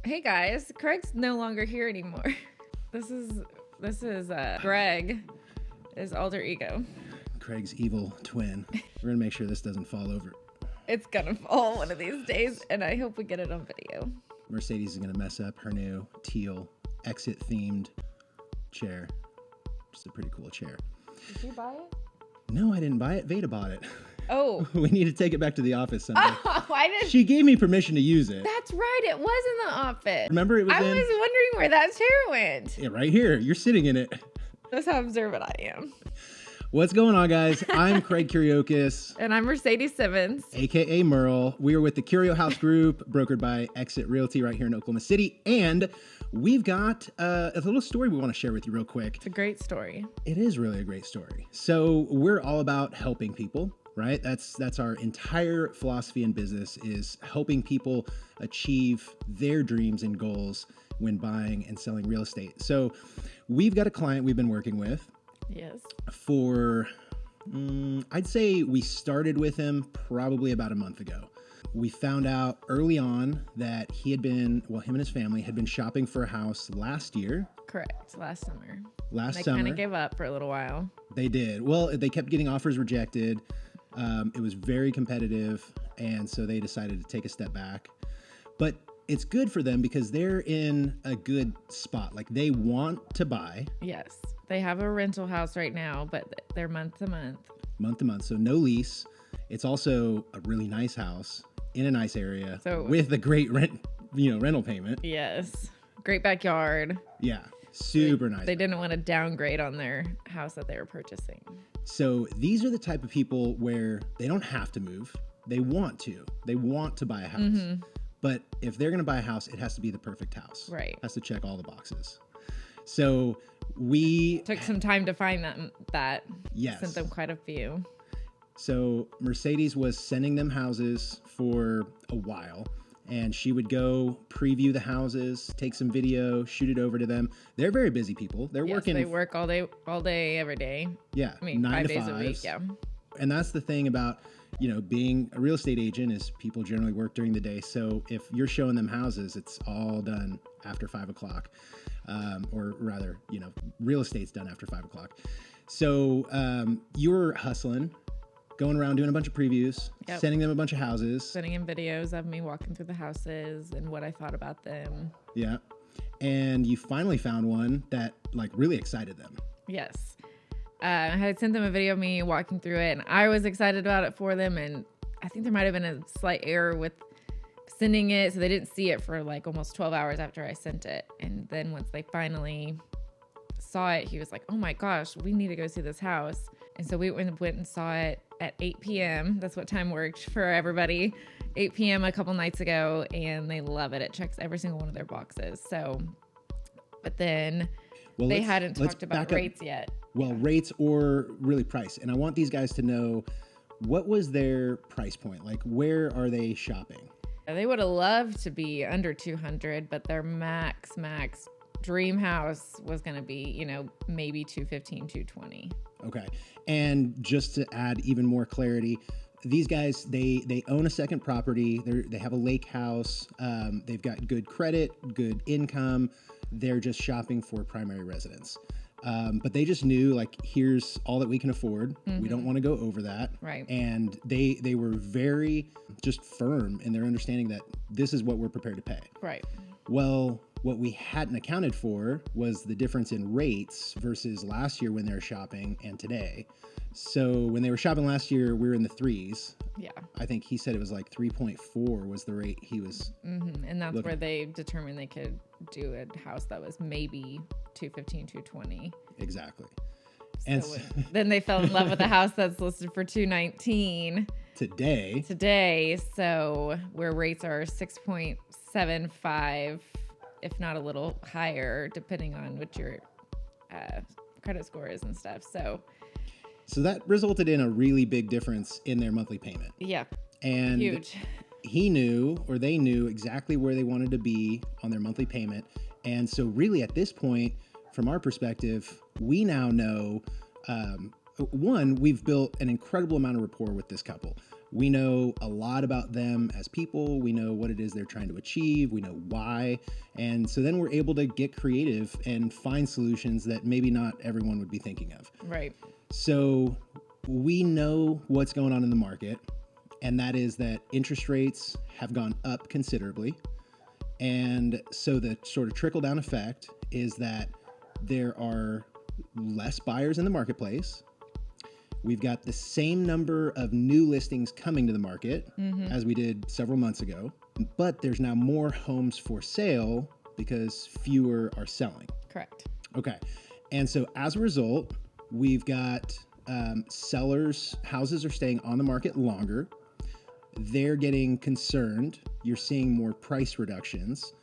Hey guys, Craig's no longer here anymore. This is Greg, his alter ego. Craig's evil twin. We're gonna make sure this doesn't fall over. It's gonna fall one of these days, and I hope we get it on video. Mercedes is gonna mess up her new teal exit themed chair. Just a pretty cool chair. Did you buy it? No, I didn't buy it. Veda bought it. Oh. We need to take it back to the office someday. Oh, I didn't. She gave me permission to use it. That's right. It was in the office. Remember it was I was wondering where that chair went. Yeah, right here. You're sitting in it. That's how observant I am. What's going on, guys? I'm Craig Kiriokos. And I'm Mercedes Simmons. AKA Merle. We are with the KIRIO House Group, brokered by Exit Realty right here in Oklahoma City. And we've got a little story we want to share with you real quick. It's a great story. It is really a great story. So we're all about helping people, right? That's our entire philosophy in business, is helping people achieve their dreams and goals when buying and selling real estate. So we've got a client we've been working with. Yes. For, I'd say we started with him probably about a month ago. We found out early on that him and his family had been shopping for a house last year. Correct. Last summer. They kind of gave up for a little while. They did. Well, they kept getting offers rejected. It was very competitive, and so they decided to take a step back. But it's good for them because they're in a good spot. Like, they want to buy. Yes. They have a rental house right now, but they're month to month. Month to month, so no lease. It's also a really nice house in a nice area with a great rental payment. Yes. Great backyard. Yeah. Super nice. They didn't want to downgrade on their house that they were purchasing. So these are the type of people where they don't have to move. They want to. They want to buy a house. Mm-hmm. But if they're going to buy a house, it has to be the perfect house. Right. It has to check all the boxes. So we took some time to find that. Yes. Sent them quite a few. So Mercedes was sending them houses for a while, and she would go preview the houses, take some video, shoot it over to them. They're very busy people. They're working. They work all day, every day. Yeah. I mean, 9 5 to days 5. a week. Yeah. And that's the thing about, being a real estate agent, is people generally work during the day. So if you're showing them houses, it's all done after 5 o'clock, or rather, real estate's done after 5 o'clock. So you're hustling, going around doing a bunch of previews, sending them a bunch of houses. Sending in videos of me walking through the houses and what I thought about them. Yeah. And you finally found one that really excited them. Yes. I had sent them a video of me walking through it, and I was excited about it for them. And I think there might have been a slight error with sending it, so they didn't see it for almost 12 hours after I sent it. And then once they finally saw it, he was like, "Oh my gosh, we need to go see this house." And so we went and saw it at 8 p.m. That's what time worked for everybody. 8 p.m. a couple nights ago, and they love it. It checks every single one of their boxes. So, but then they hadn't talked about rates yet. Well, rates or really price. And I want these guys to know, what was their price point? Like, where are they shopping? They would have loved to be under 200, but their max dream house was going to be, maybe 215, 220. Okay. And just to add even more clarity, these guys, they own a second property. They have a lake house. They've got good credit, good income. They're just shopping for primary residence. But they just knew, here's all that we can afford. Mm-hmm. We don't want to go over that. Right. And they were very just firm in their understanding that this is what we're prepared to pay. Right. Well, what we hadn't accounted for was the difference in rates versus last year when they were shopping and today. So when they were shopping last year, we were in the 3s. Yeah. I think he said it was 3.4 was the rate he was. Mm-hmm. And that's where they determined they could do a house that was maybe 215, 220. Exactly. So And then they fell in love with a house that's listed for 219 today. So where rates are 6.75, if not a little higher, depending on what your credit score is and stuff. So that resulted in a really big difference in their monthly payment. Yeah. And huge. They knew exactly where they wanted to be on their monthly payment. And so really at this point, from our perspective, we now know, one, we've built an incredible amount of rapport with this couple. We know a lot about them as people. We know what it is they're trying to achieve. We know why. And so then we're able to get creative and find solutions that maybe not everyone would be thinking of. Right. So we know what's going on in the market, and that is that interest rates have gone up considerably. And so the sort of trickle down effect is that there are less buyers in the marketplace. We've got the same number of new listings coming to the market as we did several months ago, but there's now more homes for sale because fewer are selling. Correct. Okay. And so as a result, we've got sellers, houses are staying on the market longer. They're getting concerned. You're seeing more price reductions.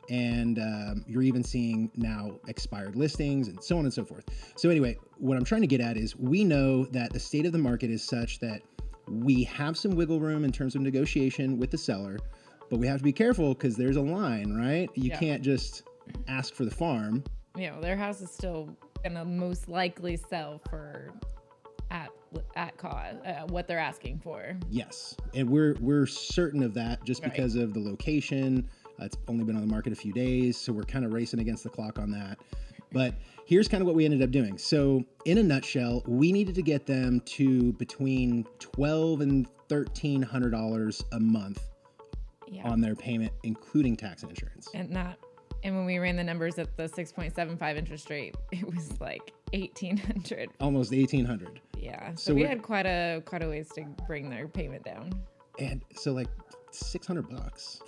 And you're even seeing now expired listings and so on and so forth. So anyway, what I'm trying to get at is we know that the state of the market is such that we have some wiggle room in terms of negotiation with the seller, but we have to be careful because there's a line, right? You can't just ask for the farm. You know, their house is still gonna most likely sell for at cost, what they're asking for. Yes, and we're certain of that just because of the location. It's only been on the market a few days, so we're kind of racing against the clock on that. But here's kind of what we ended up doing. So in a nutshell, we needed to get them to between $1,200 and $1,300 a month on their payment, including tax and insurance. And when we ran the numbers at the 6.75 interest rate, it was like $1,800. Almost $1,800. Yeah. So we had quite a ways to bring their payment down. And so like $600,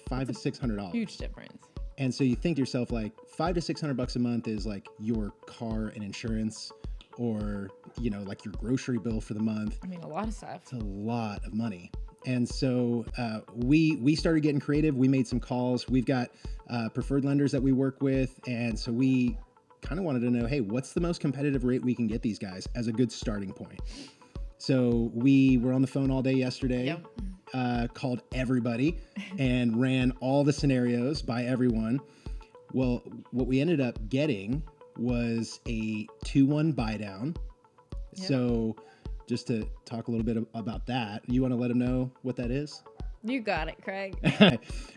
$500 to $600. Huge difference. And so you think to yourself, like $500 to $600 a month is like your car and insurance, or like your grocery bill for the month. I mean, a lot of stuff. It's a lot of money. And so we started getting creative. We made some calls. We've got preferred lenders that we work with, and so we kind of wanted to know, hey, what's the most competitive rate we can get these guys as a good starting point? So we were on the phone all day yesterday. Called everybody and ran all the scenarios by everyone. Well, what we ended up getting was a 2-1 buy down. So just to talk a little bit about that, you want to let them know what that is? You got it, Craig.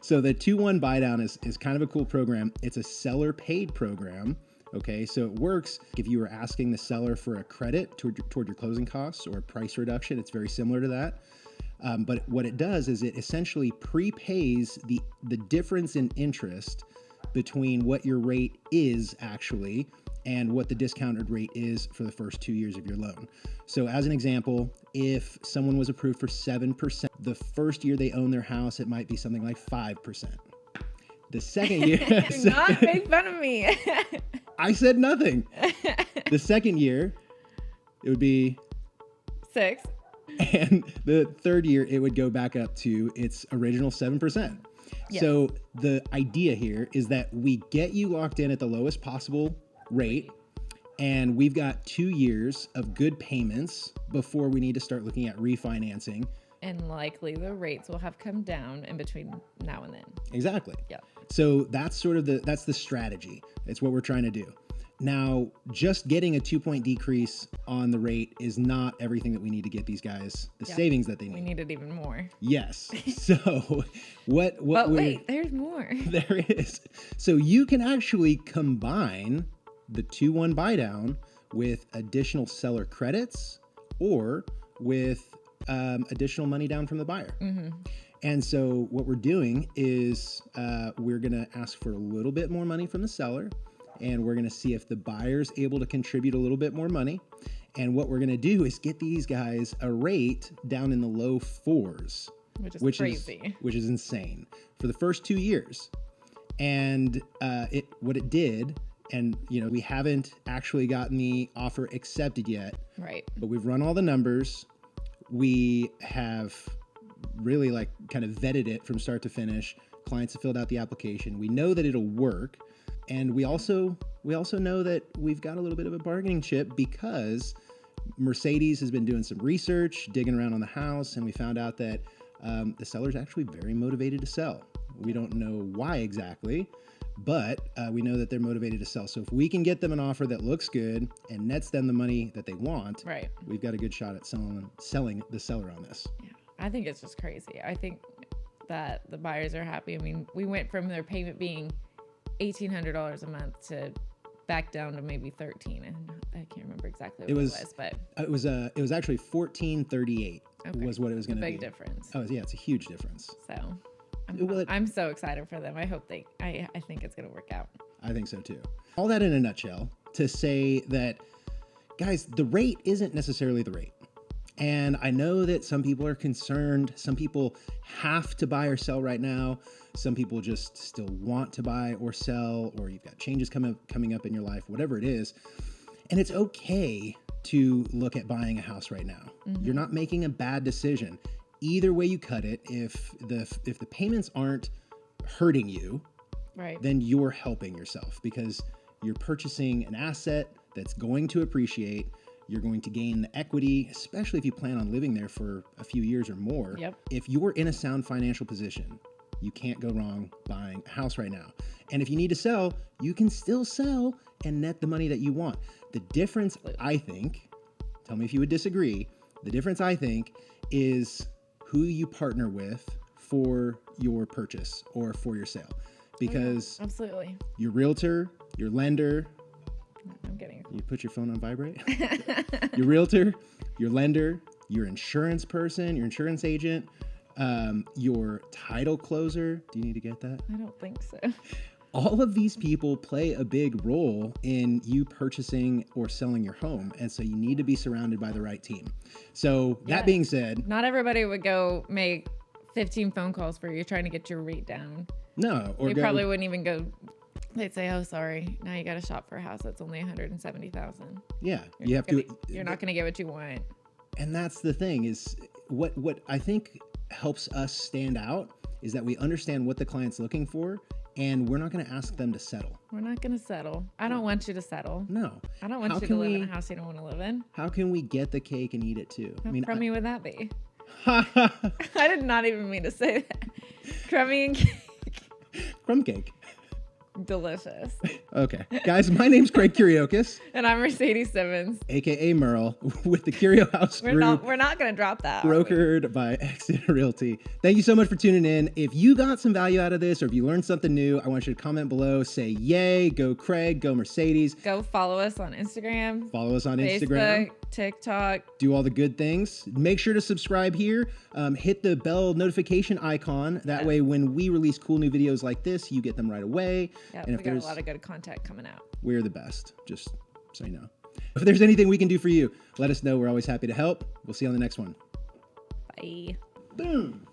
So the 2-1 buy down is kind of a cool program. It's a seller paid program. Okay, so it works if you were asking the seller for a credit toward your closing costs or a price reduction. It's very similar to that. But what it does is it essentially prepays the difference in interest between what your rate is actually and what the discounted rate is for the first 2 years of your loan. So as an example, if someone was approved for 7%, the first year they own their house, it might be something like 5%. The second year... Do not make fun of me. I said nothing. The second year, it would be... 6. And the third year, it would go back up to its original 7%. Yes. So the idea here is that we get you locked in at the lowest possible rate, and we've got 2 years of good payments before we need to start looking at refinancing. And likely the rates will have come down in between now and then. Exactly. Yeah. So that's sort of that's the strategy. It's what we're trying to do. Now, just getting a 2-point decrease on the rate is not everything that we need to get these guys the savings that they need. We need it even more. Yes. So what But wait, there's more. There is. So you can actually combine the 2-1 buy down with additional seller credits or with additional money down from the buyer. Mm-hmm. And so what we're doing is we're going to ask for a little bit more money from the seller, and we're going to see if the buyer's able to contribute a little bit more money. And what we're going to do is get these guys a rate down in the low 4s, which is crazy, which is insane for the first 2 years. And what it did, and we haven't actually gotten the offer accepted yet, right? But we've run all the numbers. We have really kind of vetted it from start to finish. Clients have filled out the application. We know that it'll work. And we also know that we've got a little bit of a bargaining chip because Mercedes has been doing some research, digging around on the house, and we found out that the seller's actually very motivated to sell. We don't know why exactly, but we know that they're motivated to sell. So if we can get them an offer that looks good and nets them the money that they want, right, we've got a good shot at selling the seller on this. Yeah. I think it's just crazy. I think that the buyers are happy. I mean, we went from their payment being $1,800 a month to back down to maybe 13, and I can't remember exactly what it was, but it was actually 1438 was what it was going to be. Big difference. Oh yeah, it's a huge difference. So I'm so excited for them. I hope I think it's going to work out. I think so too. All that in a nutshell to say that, guys, the rate isn't necessarily the rate. And I know that some people are concerned. Some people have to buy or sell right now. Some people just still want to buy or sell, or you've got changes coming up in your life, whatever it is. And it's okay to look at buying a house right now. Mm-hmm. You're not making a bad decision. Either way you cut it, if the payments aren't hurting you, right, then you're helping yourself, because you're purchasing an asset that's going to appreciate. You're going to gain the equity, especially if you plan on living there for a few years or more. Yep. If you're in a sound financial position, you can't go wrong buying a house right now. And if you need to sell, you can still sell and net the money that you want. The difference, I think, tell me if you would disagree, the difference, I think, is who you partner with for your purchase or for your sale. Because absolutely, your realtor, your lender, I'm getting. You put your phone on vibrate. Your realtor, your lender, your insurance person, your insurance agent, your title closer. Do you need to get that? I don't think so. All of these people play a big role in you purchasing or selling your home. And so you need to be surrounded by the right team. So that being said, not everybody would go make 15 phone calls for you trying to get your rate down. No. Or you probably wouldn't even go. They'd say, "Oh, sorry. Now you got to shop for a house that's only $170,000." Yeah, You're not going to get what you want. And that's the thing is what I think helps us stand out is that we understand what the client's looking for, and we're not going to ask them to settle. We're not going to settle. I don't want you to settle. No. I don't want you to live in a house you don't want to live in. How can we get the cake and eat it too? How crummy would that be? I did not even mean to say that. Crummy and cake. Crumb cake. Delicious. Okay. Guys, my name's Craig Kiriokos. And I'm Mercedes Simmons. AKA Merle with the KIRIO House Group. We're not going to drop that. Brokered by Exit Realty. Thank you so much for tuning in. If you got some value out of this, or if you learned something new, I want you to comment below. Say yay, go Craig, go Mercedes. Go follow us on Instagram. Follow us on Facebook, Instagram. TikTok. Do all the good things. Make sure to subscribe here. Hit the bell notification icon. That way, when we release cool new videos like this, you get them right away. Yeah, we got a lot of good content coming out. We're the best, just so you know. If there's anything we can do for you, let us know. We're always happy to help. We'll see you on the next one. Bye. Boom.